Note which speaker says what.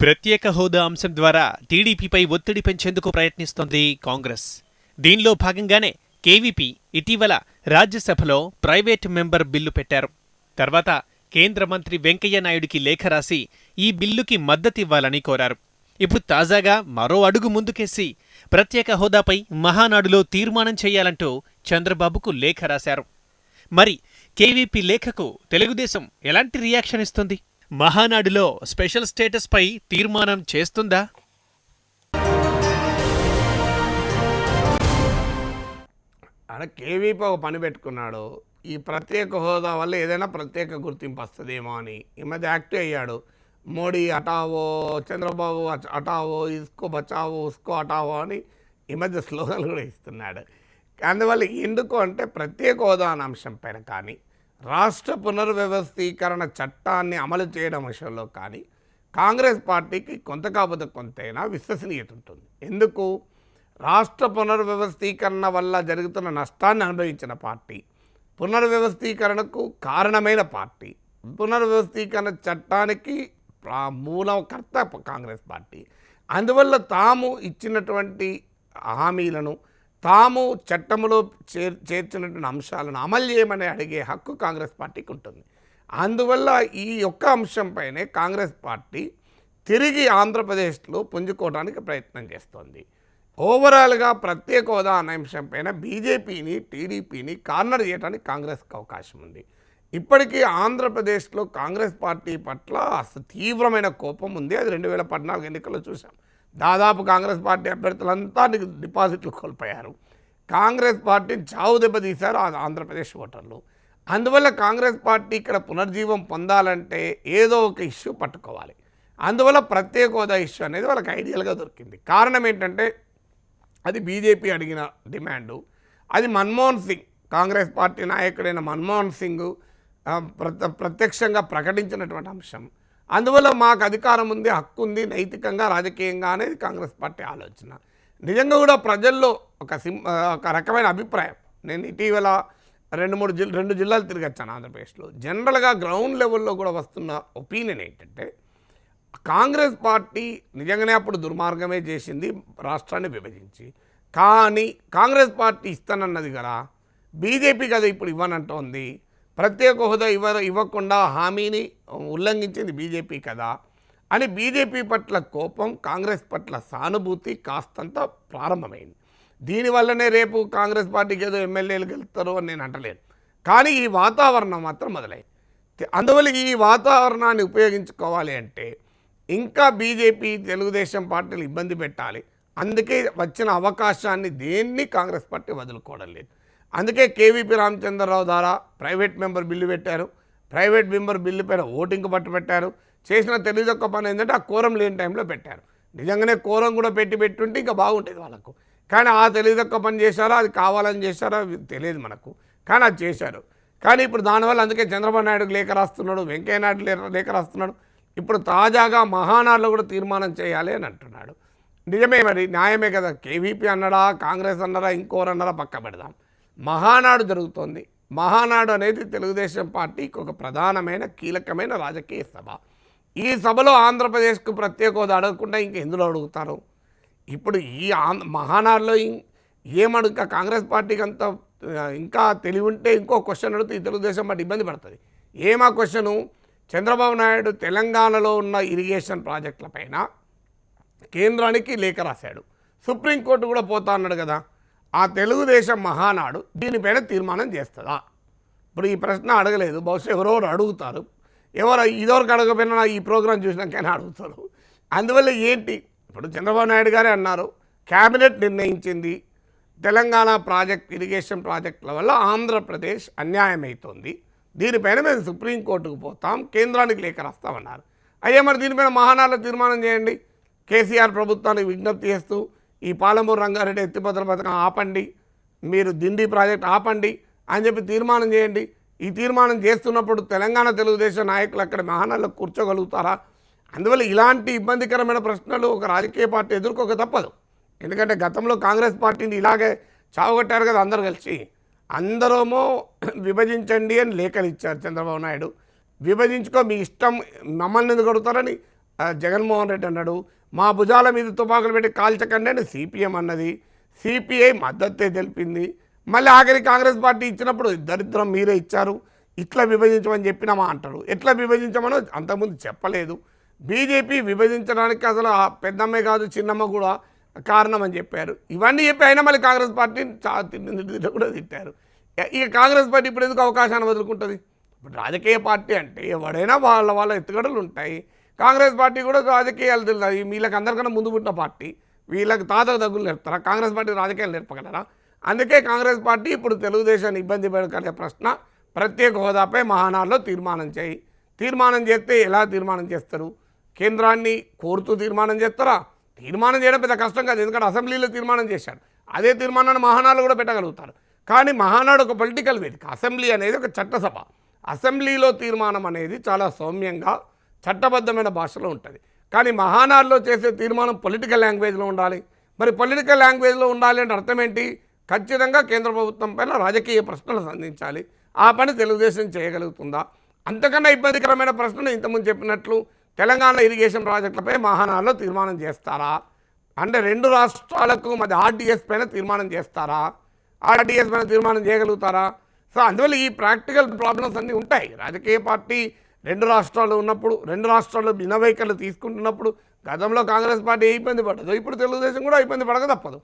Speaker 1: ప్రత్యేక హోదా అంశం ద్వారా టీడీపీపై ఒత్తిడి పెంచేందుకు ప్రయత్నిస్తోంది కాంగ్రెస్. దీనిలో భాగంగానే కేవీపీ ఇటీవల రాజ్యసభలో ప్రైవేట్ మెంబర్ బిల్లు పెట్టారు. తర్వాత కేంద్ర మంత్రి వెంకయ్య నాయుడికి లేఖ రాసి ఈ బిల్లుకి మద్దతివ్వాలని కోరారు. ఇప్పుడు తాజాగా మరో అడుగు ముందుకేసి ప్రత్యేక హోదాపై మహానాడులో తీర్మానం చేయాలంటూ చంద్రబాబుకు లేఖ రాశారు. మరి కేవీపీ లేఖకు తెలుగుదేశం ఎలాంటి రియాక్షన్ ఇస్తుంది? మహానాడులో స్పెషల్ స్టేటస్ పై తీర్మానం చేస్తుందా?
Speaker 2: అక్కడ కేవీపీ ఒక పని పెట్టుకున్నాడు. ఈ ప్రత్యేక హోదా వల్ల ఏదైనా ప్రత్యేక గుర్తింపు వస్తుందేమో అని ఈ మధ్య యాక్టివ్ అయ్యాడు. మోడీ హటావో, చంద్రబాబు హటావో, ఇస్కో బచావో, ఉస్కో హటావో అని ఈ మధ్య స్లోగన్లు కూడా ఇస్తున్నాడు. అందువల్ల ఎందుకు అంటే ప్రత్యేక హోదా అనే అంశం పైన కానీ, రాష్ట్ర పునర్వ్యవస్థీకరణ చట్టాన్ని అమలు చేయడం విషయంలో కానీ కాంగ్రెస్ పార్టీకి కొంత కాకపోతే కొంతైనా విశ్వసనీయత ఉంటుంది. ఎందుకు? రాష్ట్ర పునర్వ్యవస్థీకరణ వల్ల జరుగుతున్న నష్టాన్ని అనుభవించిన పార్టీ, పునర్వ్యవస్థీకరణకు కారణమైన పార్టీ, పునర్వ్యవస్థీకరణ చట్టానికి మూలకర్త కాంగ్రెస్ పార్టీ. అందువల్ల తాము ఇచ్చినటువంటి హామీలను, తాము చట్టంలో చేర్చినటువంటి అంశాలను అమలు చేయమని అడిగే హక్కు కాంగ్రెస్ పార్టీకి ఉంటుంది. అందువల్ల ఈ ఒక్క అంశంపైనే కాంగ్రెస్ పార్టీ తిరిగి ఆంధ్రప్రదేశ్లో పుంజుకోవడానికి ప్రయత్నం చేస్తోంది. ఓవరాల్గా ప్రత్యేక హోదా అనే అంశంపైన బీజేపీని, టీడీపీని కార్నర్ చేయడానికి కాంగ్రెస్కి అవకాశం ఉంది. ఇప్పటికీ ఆంధ్రప్రదేశ్లో కాంగ్రెస్ పార్టీ పట్ల తీవ్రమైన కోపం ఉంది. అది 2014 ఎన్నికల్లో చూసాం. దాదాపు కాంగ్రెస్ పార్టీ అభ్యర్థులంతా డిపాజిట్లు కోల్పోయారు. కాంగ్రెస్ పార్టీని చావు దెబ్బతీశారు ఆంధ్రప్రదేశ్ ఓటర్లు. అందువల్ల కాంగ్రెస్ పార్టీ ఇక్కడ పునర్జీవం పొందాలంటే ఏదో ఒక ఇష్యూ పట్టుకోవాలి. అందువల్ల ప్రత్యేక హోదా ఇష్యూ అనేది వాళ్ళకి ఐడియల్గా దొరికింది. కారణం ఏంటంటే అది బీజేపీ అడిగిన డిమాండు. అది మన్మోహన్ సింగ్, కాంగ్రెస్ పార్టీ నాయకుడైన మన్మోహన్ సింగ్ ప్రత్యక్షంగా ప్రకటించినటువంటి అంశం. అందువల్ల మాకు అధికారం ఉంది, హక్కు ఉంది, నైతికంగా రాజకీయంగా అనేది కాంగ్రెస్ పార్టీ ఆలోచన. నిజంగా కూడా ప్రజల్లో ఒక రకమైన అభిప్రాయం. నేను ఇటీవల 2 జిల్లాలు తిరిగొచ్చాను ఆంధ్రప్రదేశ్లో. జనరల్గా గ్రౌండ్ లెవెల్లో కూడా వస్తున్న ఒపీనియన్ ఏంటంటే కాంగ్రెస్ పార్టీ నిజంగానే అప్పుడు దుర్మార్గమే చేసింది రాష్ట్రాన్ని విభజించి. కానీ కాంగ్రెస్ పార్టీ ఇస్తానన్నది కదా, బీజేపీ కదా ఇప్పుడు ఇవ్వనంటోంది. ప్రత్యేక హోదా ఇవ్వకుండా హామీని ఉల్లంఘించింది బీజేపీ కదా అని బీజేపీ పట్ల కోపం, కాంగ్రెస్ పట్ల సానుభూతి కాస్తంత ప్రారంభమైంది. దీనివల్లనే రేపు కాంగ్రెస్ పార్టీకి ఏదో ఎమ్మెల్యేలు గెలుస్తారు అని నేను అంటలేను. కానీ ఈ వాతావరణం మాత్రం మొదలైంది. అందువల్ల ఈ వాతావరణాన్ని ఉపయోగించుకోవాలి అంటే ఇంకా బీజేపీ, తెలుగుదేశం పార్టీలు ఇబ్బంది పెట్టాలి. అందుకే వచ్చిన అవకాశాన్ని దేన్ని కాంగ్రెస్ పార్టీ వదులుకోవడం లేదు. అందుకే కేవీపీ రామచంద్రరావు ద్వారా ప్రైవేట్ మెంబర్ బిల్లు పెట్టారు. ప్రైవేట్ మెంబర్ బిల్లు పైన ఓటింగ్ పట్టు పెట్టారు. చేసిన తెలియదొక్క పని ఏంటంటే ఆ కోరం లేని టైంలో పెట్టారు. నిజంగానే కోరం కూడా పెట్టుంటే ఇంకా బాగుంటుంది వాళ్ళకు. కానీ ఆ తెలియదొక్క పని చేశారో, అది కావాలని చేశారో తెలియదు మనకు, కానీ అది చేశారు. కానీ ఇప్పుడు దానివల్ల అందుకే చంద్రబాబు నాయుడుకి లేఖ రాస్తున్నాడు, వెంకయ్య నాయుడు లేఖ రాస్తున్నాడు. ఇప్పుడు తాజాగా మహానాడులో కూడా తీర్మానం చేయాలి అని అంటున్నాడు. నిజమే, మరి న్యాయమే కదా. కేవీపీ అన్నాడా, కాంగ్రెస్ అన్నారా, ఇంకోరు అన్నారా పక్క పెడదాం. మహానాడు జరుగుతోంది. మహానాడు అనేది తెలుగుదేశం పార్టీకి ఒక ప్రధానమైన కీలకమైన రాజకీయ సభ. ఈ సభలో ఆంధ్రప్రదేశ్కు ప్రత్యేక హోదా అడగకుండా ఇంకెందులో అడుగుతారు? ఇప్పుడు ఈ మహానాడులో ఏమడుగుక కాంగ్రెస్ పార్టీకి అంత ఇంకా తెలివి ఉంటే ఇంకో క్వశ్చన్ అడిగితే ఈ తెలుగుదేశం పార్టీ ఇబ్బంది పడుతుంది. ఏమా క్వశ్చను? చంద్రబాబు నాయుడు తెలంగాణలో ఉన్న ఇరిగేషన్ ప్రాజెక్టులపైన కేంద్రానికి లేఖ రాశాడు. సుప్రీంకోర్టు కూడా పోతా అన్నాడు కదా. ఆ తెలుగుదేశం మహానాడు దీనిపైన తీర్మానం చేస్తుందా? ఇప్పుడు ఈ ప్రశ్న అడగలేదు, బహుశా ఎవరెవరు అడుగుతారు. ఇదివరకు అడగపోయినా ఈ ప్రోగ్రాం చూసినాకైనా అడుగుతారు. అందువల్ల ఏంటి, ఇప్పుడు చంద్రబాబు నాయుడు గారే అన్నారు, క్యాబినెట్ నిర్ణయించింది తెలంగాణ ఇరిగేషన్ ప్రాజెక్టుల వల్ల ఆంధ్రప్రదేశ్ అన్యాయం అవుతుంది, దీనిపైన మేము సుప్రీంకోర్టుకు పోతాం, కేంద్రానికి లేఖ రాస్తామన్నారు. అయ్యే మరి దీనిపైన మహానాడులో తీర్మానం చేయండి. కేసీఆర్ ప్రభుత్వానికి విజ్ఞప్తి చేస్తూ ఈ పాలమూరు రంగారెడ్డి ఎత్తిపోతల పథకం ఆపండి, మీరు దిండి ప్రాజెక్ట్ ఆపండి అని చెప్పి తీర్మానం చేయండి. ఈ తీర్మానం చేస్తున్నప్పుడు తెలంగాణ తెలుగుదేశం నాయకులు అక్కడ మహానాడులో కూర్చోగలుగుతారా? అందువల్ల ఇలాంటి ఇబ్బందికరమైన ప్రశ్నలు ఒక రాజకీయ పార్టీ ఎదుర్కోక తప్పదు. ఎందుకంటే గతంలో కాంగ్రెస్ పార్టీని ఇలాగే చావగొట్టారు కదా అందరు కలిసి. అందరేమో విభజించండి అని లేఖలు ఇచ్చారు చంద్రబాబు నాయుడు. విభజించుకో, మీ ఇష్టం, మమ్మల్ని ఎందుకు కొడతారని జగన్మోహన్ రెడ్డి అన్నాడు, మా భుజాల మీద తుపాకులు పెట్టి కాల్చకండి అని సిపిఎం అన్నది, సిపిఐ మద్దతే తెలిపింది. మళ్ళీ ఆఖరి కాంగ్రెస్ పార్టీ ఇచ్చినప్పుడు దరిద్రం మీరే ఇచ్చారు, ఇట్లా విభజించమని చెప్పినామా అంటారు. ఎట్లా విభజించమనో అంతకుముందు చెప్పలేదు. బీజేపీ విభజించడానికి అసలు ఆ పెద్దమ్మే కాదు చిన్నమ్మ కూడా కారణం అని చెప్పారు. ఇవన్నీ చెప్పి అయినా మళ్ళీ కాంగ్రెస్ పార్టీని కూడా తిట్టారు. ఇక కాంగ్రెస్ పార్టీ ఇప్పుడు ఎందుకు అవకాశాన్ని వదులుకుంటుంది? ఇప్పుడు రాజకీయ పార్టీ అంటే ఎవడైనా వాళ్ళ ఎత్తుగడలు ఉంటాయి. కాంగ్రెస్ పార్టీ కూడా రాజకీయాలు తెలియదు. వీళ్ళకి అందరికన్నా ముందు పుట్టిన పార్టీ, వీళ్ళకి తాతకు దగ్గులు నేర్పుతారా? కాంగ్రెస్ పార్టీ రాజకీయాలు నేర్పగలరా? అందుకే కాంగ్రెస్ పార్టీ ఇప్పుడు తెలుగుదేశాన్ని ఇబ్బంది పెడకనే ప్రశ్న, ప్రత్యేక హోదాపై మహానాడులో తీర్మానం చేయి. తీర్మానం చేస్తే ఎలా తీర్మానం చేస్తారు? కేంద్రాన్ని కోరుతూ తీర్మానం చేస్తారా? తీర్మానం చేయడం పెద్ద కష్టం కాదు, ఎందుకంటే అసెంబ్లీలో తీర్మానం చేశారు. అదే తీర్మానాన్ని మహానాడులో కూడా పెట్టగలుగుతారు. కానీ మహానాడు ఒక పొలిటికల్ వేదిక, అసెంబ్లీ అనేది ఒక చట్టసభ. అసెంబ్లీలో తీర్మానం అనేది చాలా సౌమ్యంగా చట్టబద్ధమైన భాషలో ఉంటుంది. కానీ మహానాడులో చేసే తీర్మానం పొలిటికల్ లాంగ్వేజ్లో ఉండాలి. మరి పొలిటికల్ లాంగ్వేజ్లో ఉండాలి అంటే అర్థం ఏంటి? ఖచ్చితంగా కేంద్ర ప్రభుత్వం పైన రాజకీయ ప్రశ్నలు సంధించాలి. ఆ పని తెలుగుదేశం చేయగలుగుతుందా? అంతకన్నా ఇబ్బందికరమైన ప్రశ్నలు ఇంతకుముందు చెప్పినట్లు తెలంగాణ ఇరిగేషన్ ప్రాజెక్టులపై మహానాడులో తీర్మానం చేస్తారా? అంటే 2 రాష్ట్రాలకు మధ్య ఆర్డీఎస్ పైన తీర్మానం చేస్తారా? ఆర్డీఎస్ పైన తీర్మానం చేయగలుగుతారా? సో అందువల్ల ఈ ప్రాక్టికల్ ప్రాబ్లమ్స్ అన్నీ ఉంటాయి. రాజకీయ పార్టీ 2 రాష్ట్రాలు ఉన్నప్పుడు, 2 రాష్ట్రాల్లో భిన్న వైఖరులు తీసుకుంటున్నప్పుడు గతంలో కాంగ్రెస్ పార్టీ ఏ ఇబ్బంది పడదు, ఇప్పుడు తెలుగుదేశం కూడా ఇబ్బంది పడక తప్పదు.